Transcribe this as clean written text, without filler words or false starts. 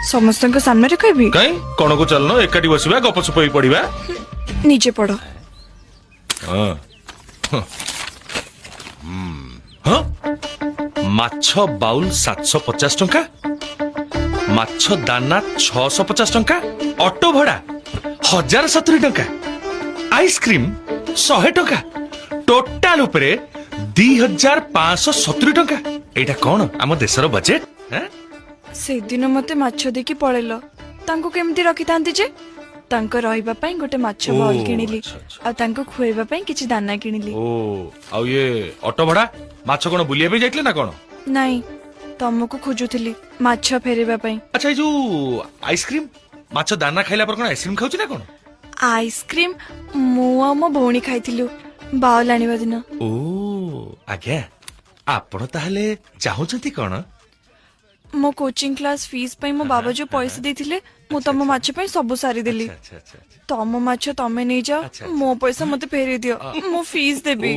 समस्त सामने कहबी कहीं कौन को चलनो एकाठी बसवा गपसप होई पड़िबा नीचे पड़ हाँ हाँ माछ बाउल 750 टंका माछ दाना 650 टंका ऑटो भड़ा 1070 टंका आइसक्रीम 100 टंका टोटाल उपरे 2570 टंका एटा कौन आम देशर बजेट से दिन मते माछ देखि पळेलो तांको केमती रखि तांती जे तांको रहिबा पई गोटे माछ बॉल किनिली आ तांको खुएबा पई किछि दाना किनिली ओ आ ये ऑटो भड़ा माछ कोन बुलिया पे जाइतले ना कोन नाही तमको खोजुथिली माछ फेरेबा पई अच्छा ये जो आइसक्रीम माछ दाना खाइला पर कोन आइसक्रीम खाउची ना कोन आइसक्रीम मो आ मो भौणी खाइथिलु बाउल आनिबा दिन ओ आज्ञा आपण ताहले चाहुचंती कोन मो कोचिंग क्लास फीस पई मो बाबा जो पैसे देथिले मो तम माछ पई सब सारी देली अच्छा अच्छा अच्छा तम माछ तमे नै जाओ मो पैसा मते फेरे दियो मो फीस देबी